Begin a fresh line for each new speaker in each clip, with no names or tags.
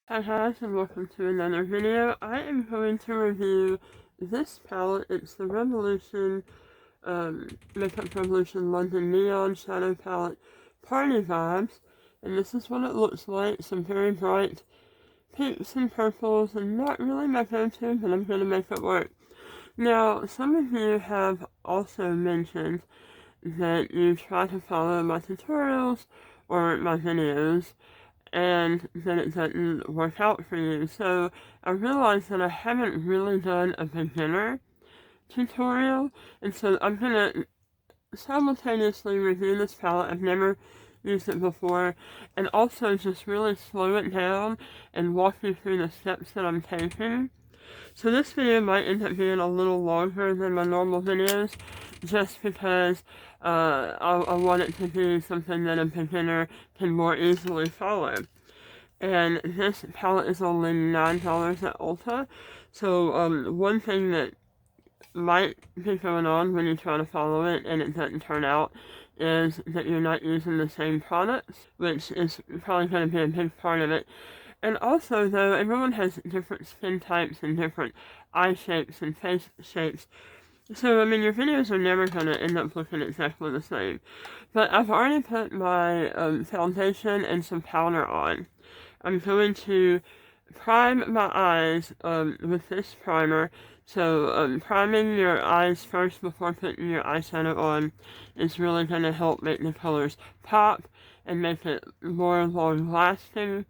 Hi guys, and welcome to another video. I am going to review this palette. It's the Makeup Revolution London Neon Shadow Palette Party Vibes. And this is what it looks like. Some very bright pinks and purples, and not really my go-to, but I'm going to make it work. Now, some of you have also mentioned that you try to follow my tutorials or my videos, and then it doesn't work out for you. So I realized that I haven't really done a beginner tutorial, and so I'm gonna simultaneously review this palette. I've never used it before, and also just really slow it down and walk you through the steps that I'm taking. So this video might end up being a little longer than my normal videos, just because I want it to be something that a beginner can more easily follow. And this palette is only $9 at Ulta. So one thing that might be going on when you try to follow it and it doesn't turn out is that you're not using the same products, which is probably going to be a big part of it. And also, though, everyone has different skin types and different eye shapes and face shapes. So, I mean, your videos are never going to end up looking exactly the same. But I've already put my foundation and some powder on. I'm going to prime my eyes with this primer. So priming your eyes first before putting your eyeshadow on is really going to help make the colors pop and make it more long lasting,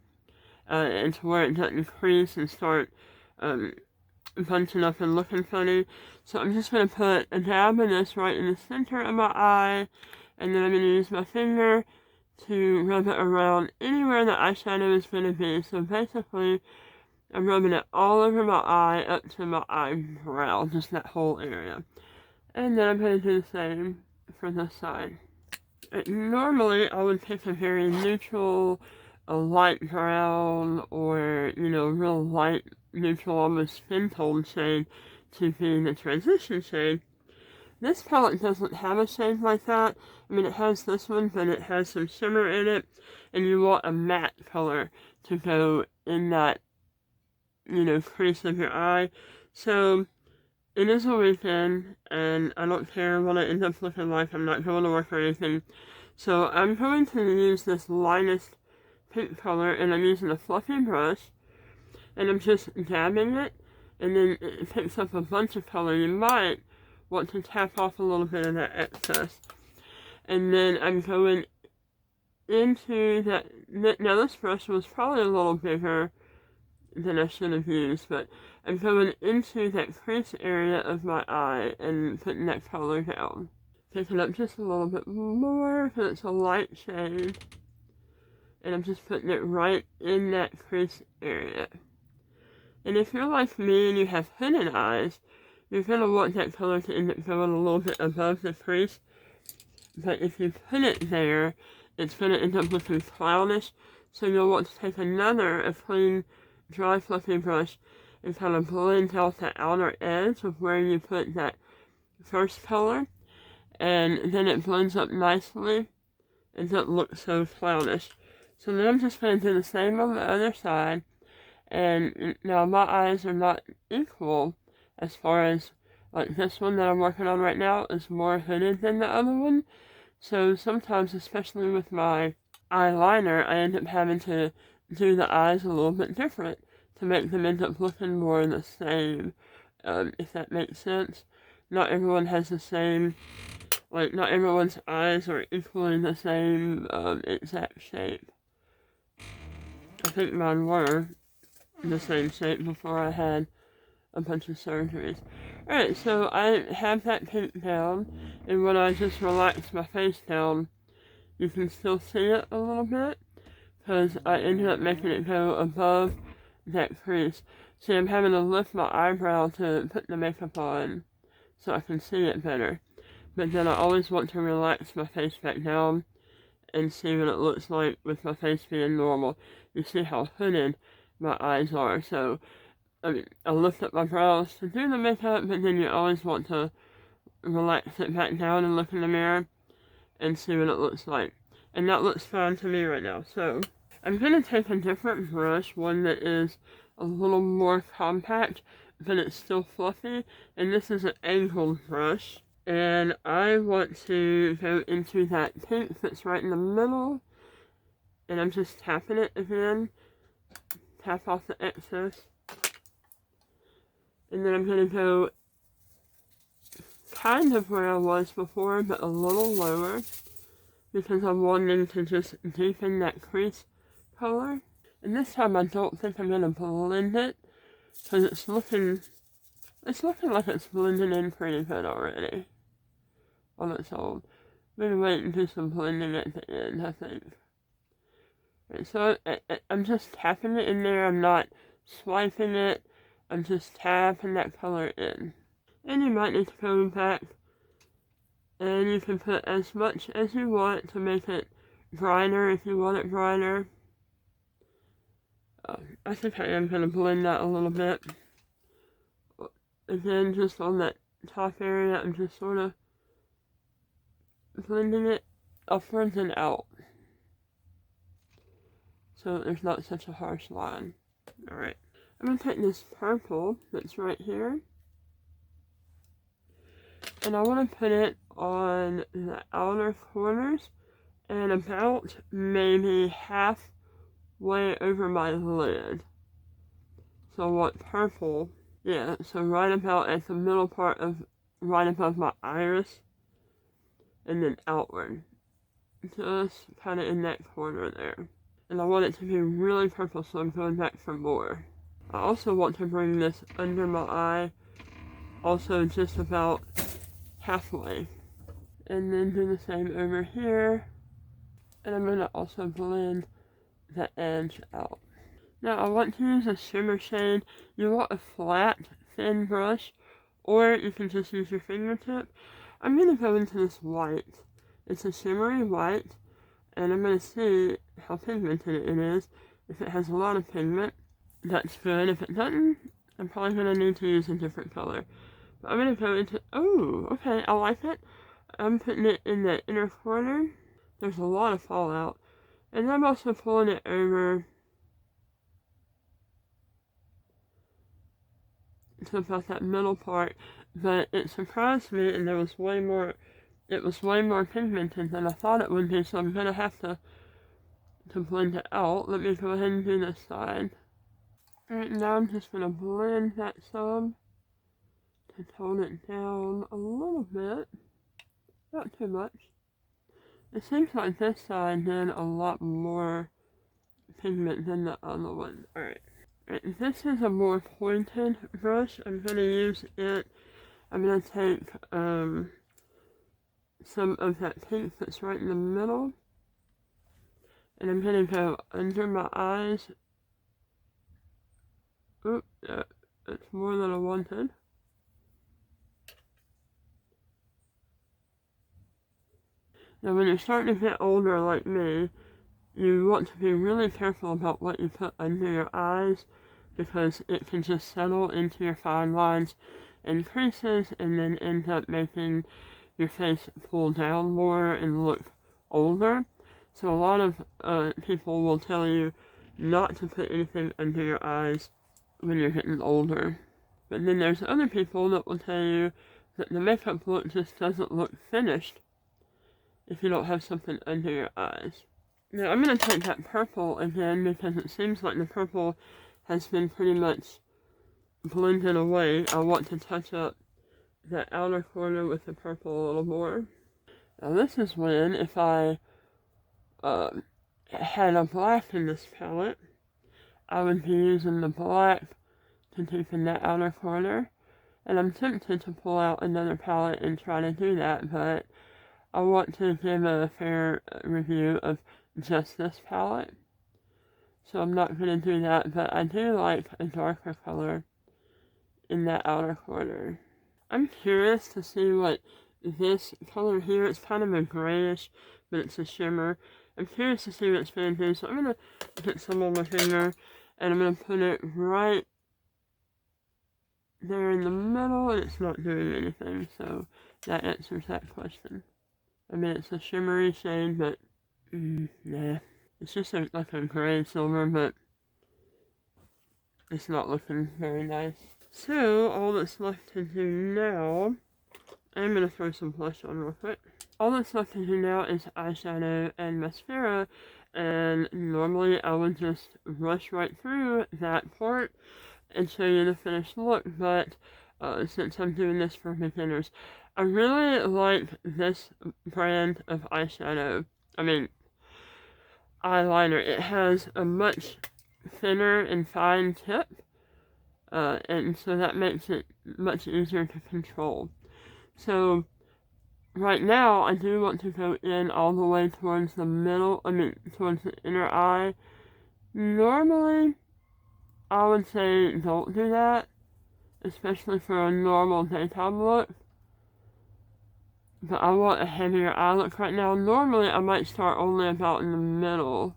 and to where it doesn't crease and start bunching up and looking funny. So I'm just going to put a dab of this right in the center of my eye, and then I'm going to use my finger to rub it around anywhere the eyeshadow is going to be. So basically, I'm rubbing it all over my eye up to my eyebrow, just that whole area. And then I'm going to do the same for this side. Normally, I would pick a very neutral, a light brown, or, real light, neutral, almost skin tone shade to be the transition shade. This palette doesn't have a shade like that. I mean, it has this one, but it has some shimmer in it, and you want a matte color to go in that, crease of your eye. So, it is a weekend, and I don't care what I end up looking like. I'm not going to work or anything. So, I'm going to use this lightest pink color, and I'm using a fluffy brush, and I'm just dabbing it, and then it picks up a bunch of color. You might want to tap off a little bit of that excess. And then I'm going into that. Now, this brush was probably a little bigger than I should have used, but I'm going into that crease area of my eye and putting that color down. Picking up just a little bit more because it's a light shade, and I'm just putting it right in that crease area. And if you're like me and you have hooded eyes, you're going to want that color to end up going a little bit above the crease. But if you put it there, it's going to end up looking cloudish. So you'll want to take a clean, dry, fluffy brush and kind of blend out the outer edge of where you put that first color. And then it blends up nicely and doesn't look so cloudish. So then I'm just going to do the same on the other side. And now my eyes are not equal as far as, like, this one that I'm working on right now is more hooded than the other one. So sometimes, especially with my eyeliner, I end up having to do the eyes a little bit different to make them end up looking more the same, if that makes sense. Not everyone has the same, not everyone's eyes are equally the same exact shape. I think mine were the same shape before I had a bunch of surgeries. Alright, so I have that pink down, and when I just relax my face down, you can still see it a little bit, because I ended up making it go above that crease. See, I'm having to lift my eyebrow to put the makeup on, so I can see it better. But then I always want to relax my face back down, and see what it looks like with my face being normal. You see how hooded my eyes are, so I lift up my brows to do the makeup, but then you always want to relax it back down and look in the mirror and see what it looks like. And that looks fine to me right now. So, I'm going to take a different brush, one that is a little more compact, but it's still fluffy, and this is an angled brush. And I want to go into that pink that's right in the middle, and I'm just tapping it again, tap off the excess. And then I'm going to go kind of where I was before, but a little lower, because I'm wanting to just deepen that crease color. And this time I don't think I'm going to blend it, because it's looking like it's blending in pretty good already on its own. I'm going to wait and do some blending at the end, I think. Right, so I'm just tapping it in there, I'm not swiping it, I'm just tapping that color in. And you might need to go back, and you can put as much as you want to make it brighter if you want it brighter. I think I am going to blend that a little bit. Again, just on that top area, I'm just sort of blending it upwards and out, so there's not such a harsh line. Alright, I'm going to take this purple that's right here, and I want to put it on the outer corners and about maybe halfway over my lid. So I want purple, yeah, so right about at the middle part of, right above my iris, and then outward. Just kind of in that corner there. And I want it to be really purple, so I'm going back for more. I also want to bring this under my eye, also just about halfway. And then do the same over here. And I'm going to also blend the edge out. Now I want to use a shimmer shade. You want a flat, thin brush, or you can just use your fingertip. I'm going to go into this white. It's a shimmery white, and I'm going to see how pigmented it is. If it has a lot of pigment, that's good. If it doesn't, I'm probably going to need to use a different color. But I'm going to go into, oh, okay, I like it. I'm putting it in the inner corner. There's a lot of fallout. And I'm also pulling it over to about that middle part. But it surprised me, and it was way more pigmented than I thought it would be, so I'm going to have to blend it out. Let me go ahead and do this side. Alright, now I'm just going to blend that some to tone it down a little bit. Not too much. It seems like this side did a lot more pigment than the other one. Alright. This is a more pointed brush. I'm going to use it. I'm going to take some of that pink that's right in the middle, and I'm going to go under my eyes. Oop, that's more than I wanted. Now when you're starting to get older like me, you want to be really careful about what you put under your eyes, because it can just settle into your fine lines and creases and then end up making your face pull down more and look older. So a lot of people will tell you not to put anything under your eyes when you're getting older. But then there's other people that will tell you that the makeup look just doesn't look finished if you don't have something under your eyes. Now I'm going to take that purple again, because it seems like the purple has been pretty much blended away. I want to touch up that outer corner with the purple a little more. Now this is when, if I had a black in this palette, I would be using the black to deepen that outer corner. And I'm tempted to pull out another palette and try to do that, but I want to give a fair review of just this palette. So I'm not going to do that, but I do like a darker color in that outer corner. I'm curious to see what this color here, it's kind of a grayish, but it's a shimmer. I'm curious to see what it's going to do, so I'm going to get some on my finger, and I'm going to put it right there in the middle, and it's not doing anything, so that answers that question. I mean, it's a shimmery shade, but, nah. It's just like a gray silver, but it's not looking very nice. So all that's left to do now, I'm gonna throw some blush on real quick. All that's left to do now is eyeshadow and mascara, and normally I would just rush right through that part and show you the finished look, but since I'm doing this for beginners, I really like this brand of eyeliner. It has a much thinner and fine tip, and so that makes it much easier to control. So right now, I do want to go in all the way towards the towards the inner eye. Normally, I would say don't do that, especially for a normal daytime look. But I want a heavier eye look right now. Normally, I might start only about in the middle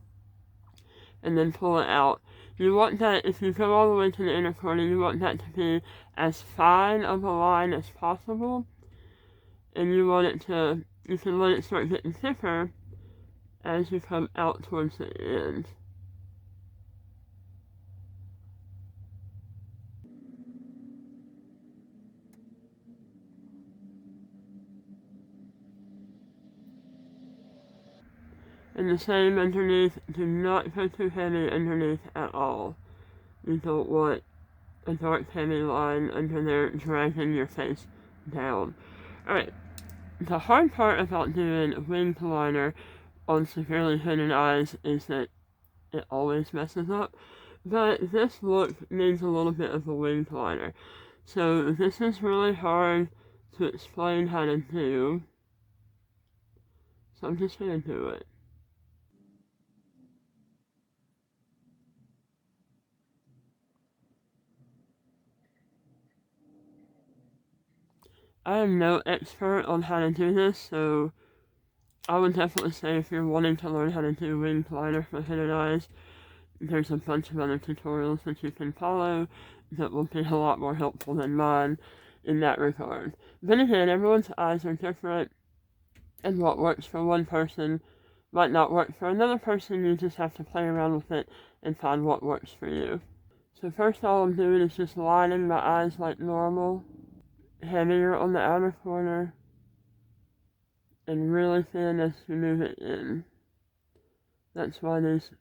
and then pull it out. You want that, if you go all the way to the inner corner, you want that to be as fine of a line as possible. And you can let it start getting thicker as you come out towards the end. And the same underneath, do not go too heavy underneath at all. You don't want a dark heavy line under there dragging your face down. Alright, the hard part about doing winged liner on severely hooded eyes is that it always messes up. But this look needs a little bit of a winged liner. So this is really hard to explain how to do. So I'm just gonna do it. I am no expert on how to do this, so I would definitely say if you're wanting to learn how to do winged liner for hidden eyes, there's a bunch of other tutorials that you can follow that will be a lot more helpful than mine in that regard. Then again, everyone's eyes are different, and what works for one person might not work for another person. You just have to play around with it and find what works for you. So first all I'm doing is just lining my eyes like normal, heavier on the outer corner, and really thin as you move it in. That's why these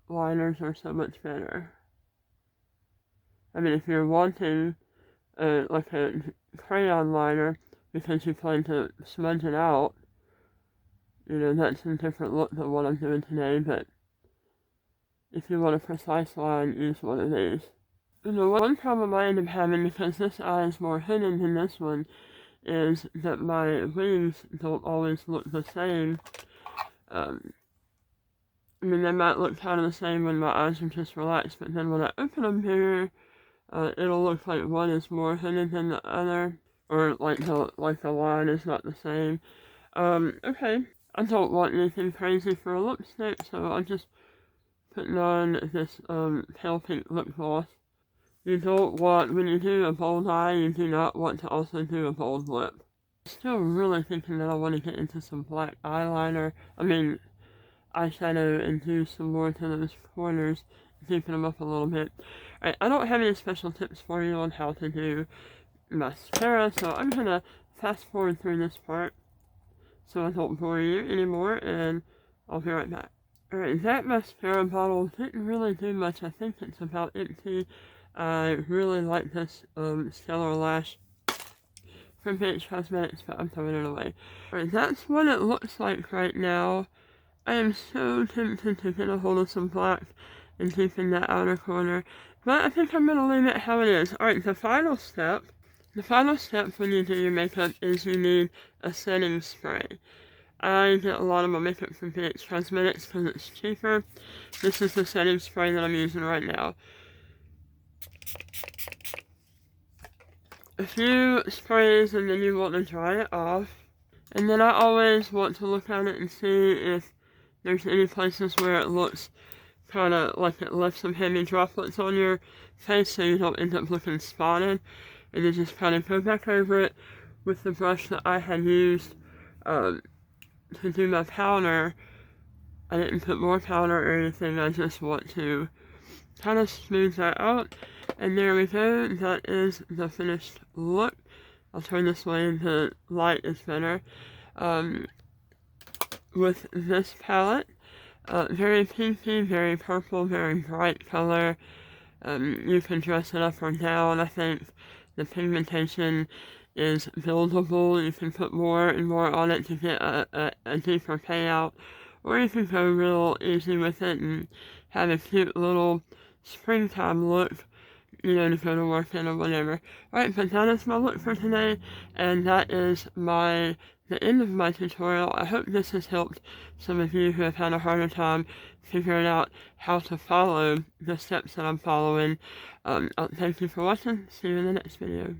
liners are so much better. If you're wanting like a crayon liner because you plan to smudge it out, that's a different look than what I'm doing today, but if you want a precise line, use one of these. One problem I end up having, because this eye is more hidden than this one, is that my wings don't always look the same. They might look kind of the same when my eyes are just relaxed, but then when I open them here, it'll look like one is more hidden than the other, or like the line is not the same. Okay. I don't want anything crazy for a lipstick, so I'm just putting on this pale pink lip gloss. You don't want, when you do a bold eye, you do not want to also do a bold lip. I'm still really thinking that I want to get into some black eyeshadow and do some more to those corners, deepen them up a little bit. Alright, I don't have any special tips for you on how to do mascara, so I'm gonna fast forward through this part so I don't bore you anymore, and I'll be right back. Alright, that mascara bottle didn't really do much. I think it's about empty. I really like this Stellar Lash from BH Cosmetics, but I'm throwing it away. Alright, that's what it looks like right now. I am so tempted to get a hold of some black and deepen that outer corner, but I think I'm going to leave it how it is. Alright, the final step when you do your makeup is you need a setting spray. I get a lot of my makeup from BH Cosmetics because it's cheaper. This is the setting spray that I'm using right now. A few sprays and then you want to dry it off. And then I always want to look at it and see if there's any places where it looks kind of like it left some heavy droplets on your face so you don't end up looking spotted. And then just kind of go back over it with the brush that I had used to do my powder I didn't put more powder or anything, I just want to kind of smooth that out. And there we go, that is the finished look. I'll turn this way, the light is better. With this palette, very pinky, very purple, very bright color. You can dress it up or down. I think the pigmentation is buildable. You can put more and more on it to get a deeper payout. Or you can go real easy with it and have a cute little springtime look, you know, to go to work in or whatever. Alright, but that is my look for today, and that is the end of my tutorial. I hope this has helped some of you who have had a harder time figuring out how to follow the steps that I'm following. Thank you for watching. See you in the next video.